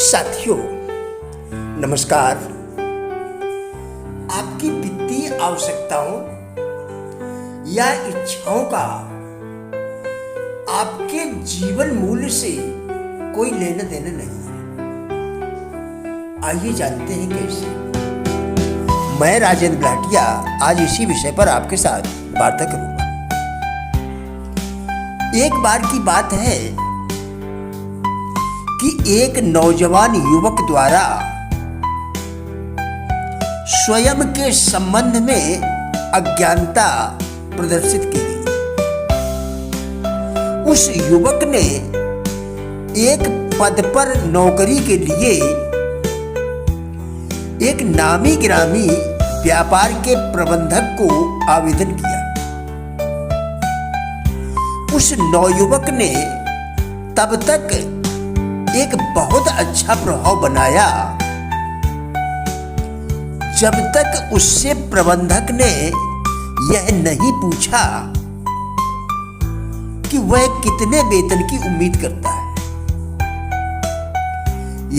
साथियों नमस्कार। आपकी वित्तीय आवश्यकताओं या इच्छाओं का आपके जीवन मूल्य से कोई लेना देना नहीं है। आइए जानते हैं कैसे। मैं राजेंद्र भाटिया आज इसी विषय पर आपके साथ वार्ता करूंगा। एक बार की बात है कि एक नौजवान युवक द्वारा स्वयं के संबंध में अज्ञानता प्रदर्शित की गई। उस युवक ने एक पद पर नौकरी के लिए एक नामी गिरामी व्यापार के प्रबंधक को आवेदन किया। उस नौयुवक ने तब तक एक बहुत अच्छा प्रभाव बनाया जब तक उससे प्रबंधक ने यह नहीं पूछा कि वह कितने वेतन की उम्मीद करता है,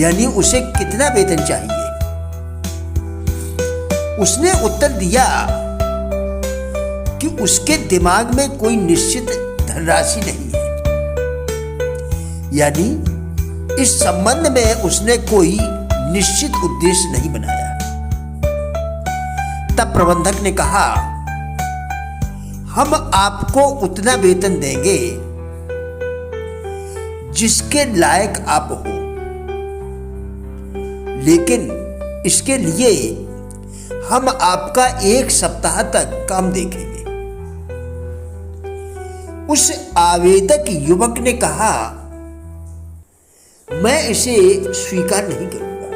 यानी उसे कितना वेतन चाहिए। उसने उत्तर दिया कि उसके दिमाग में कोई निश्चित धनराशि नहीं है, यानी इस संबंध में उसने कोई निश्चित उद्देश्य नहीं बनाया। तब प्रबंधक ने कहा, हम आपको उतना वेतन देंगे जिसके लायक आप हो, लेकिन इसके लिए हम आपका 1 सप्ताह तक काम देखेंगे। उस आवेदक युवक ने कहा, मैं इसे स्वीकार नहीं करूंगा,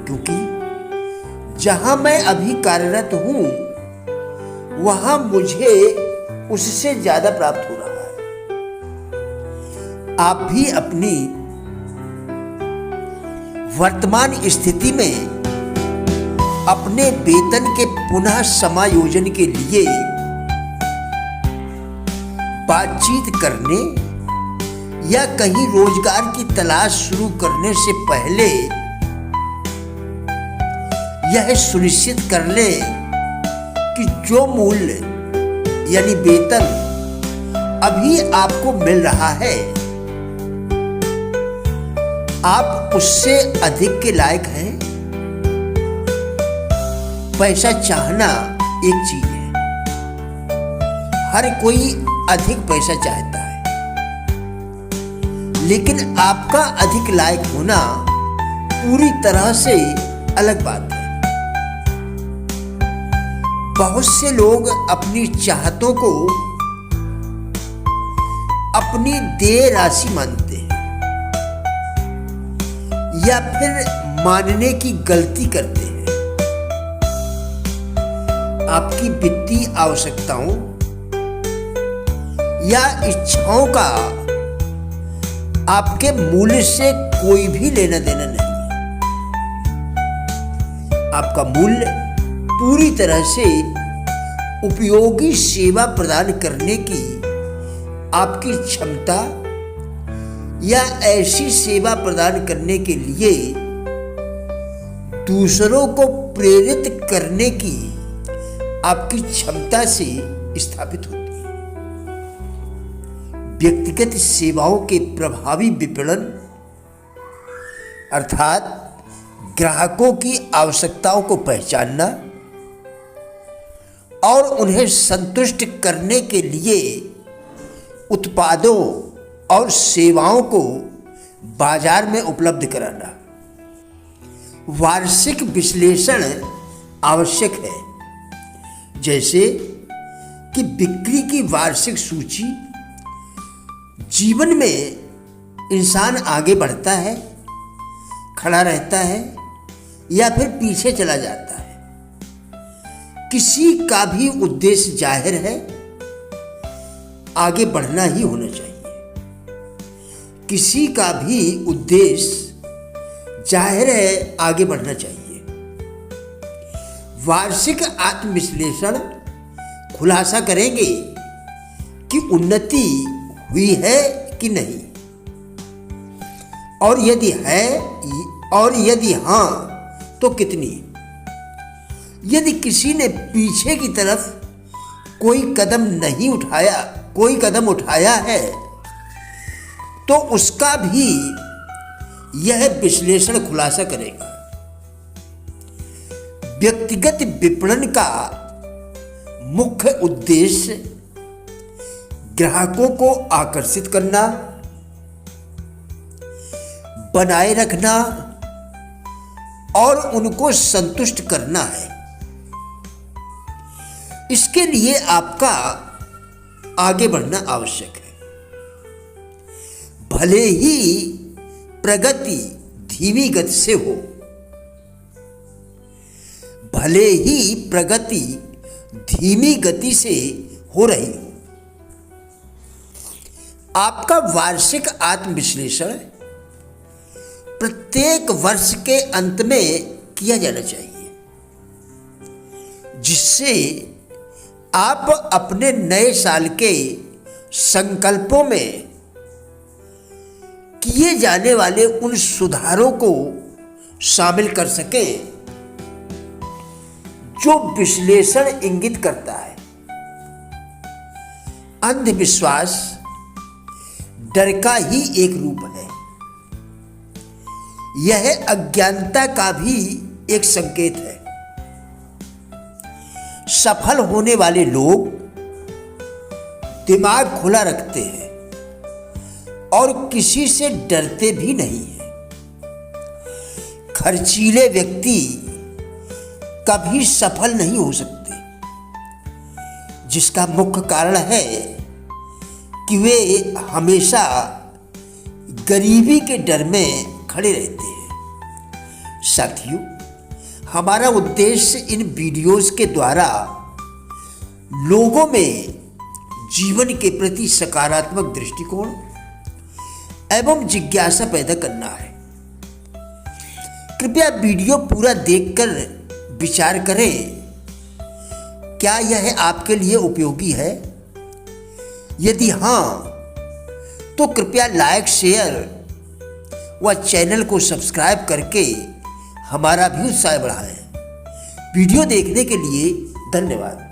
क्योंकि जहां मैं अभी कार्यरत हूं वहां मुझे उससे ज्यादा प्राप्त हो रहा है। आप भी अपनी वर्तमान स्थिति में अपने वेतन के पुनः समायोजन के लिए बातचीत करने या कहीं रोजगार की तलाश शुरू करने से पहले यह सुनिश्चित कर लें कि जो मूल्य यानी वेतन अभी आपको मिल रहा है आप उससे अधिक के लायक हैं। पैसा चाहना एक चीज है, हर कोई अधिक पैसा चाहता है, लेकिन आपका अधिक लायक होना पूरी तरह से अलग बात है। बहुत से लोग अपनी चाहतों को अपनी देय राशि मानते हैं या फिर मानने की गलती करते हैं। आपकी वित्तीय आवश्यकताओं या इच्छाओं का आपके मूल्य से कोई भी लेना देना नहीं है। आपका मूल्य पूरी तरह से उपयोगी सेवा प्रदान करने की आपकी क्षमता या ऐसी सेवा प्रदान करने के लिए दूसरों को प्रेरित करने की आपकी क्षमता से स्थापित होती है। व्यक्तिगत सेवाओं के प्रभावी विपणन अर्थात ग्राहकों की आवश्यकताओं को पहचानना और उन्हें संतुष्ट करने के लिए उत्पादों और सेवाओं को बाजार में उपलब्ध कराना। वार्षिक विश्लेषण आवश्यक है, जैसे कि बिक्री की वार्षिक सूची। जीवन में इंसान आगे बढ़ता है, खड़ा रहता है या फिर पीछे चला जाता है। किसी का भी उद्देश्य जाहिर है, आगे बढ़ना ही होना चाहिए। किसी का भी उद्देश्य जाहिर है, आगे बढ़ना चाहिए। वार्षिक आत्मविश्लेषण खुलासा करेंगे कि उन्नति हुई है कि नहीं। और यदि है और यदि हां तो कितनी? यदि किसी ने पीछे की तरफ कोई कदम उठाया है तो उसका भी यह विश्लेषण खुलासा करेगा। व्यक्तिगत विपणन का मुख्य उद्देश्य ग्राहकों को आकर्षित करना, बनाए रखना और उनको संतुष्ट करना है। इसके लिए आपका आगे बढ़ना आवश्यक है। भले ही प्रगति धीमी गति से हो, भले ही प्रगति धीमी गति से हो रही हो, आपका वार्षिक आत्मविश्लेषण प्रत्येक वर्ष के अंत में किया जाना चाहिए, जिससे आप अपने नए साल के संकल्पों में किए जाने वाले उन सुधारों को शामिल कर सकें जो विश्लेषण इंगित करता है। अंधविश्वास डर का ही एक रूप है। यह अज्ञानता का भी एक संकेत है। सफल होने वाले लोग दिमाग खुला रखते हैं और किसी से डरते भी नहीं हैं। खर्चीले व्यक्ति कभी सफल नहीं हो सकते, जिसका मुख्य कारण है कि वे हमेशा गरीबी के डर में खड़े रहते हैं। साथियों, हमारा उद्देश्य इन वीडियोस के द्वारा लोगों में जीवन के प्रति सकारात्मक दृष्टिकोण एवं जिज्ञासा पैदा करना है। कृपया वीडियो पूरा देखकर विचार करें, क्या यह आपके लिए उपयोगी है? यदि हां, तो कृपया लाइक, शेयर व चैनल को सब्सक्राइब करके हमारा भी उत्साह बढ़ाएं। वीडियो देखने के लिए धन्यवाद।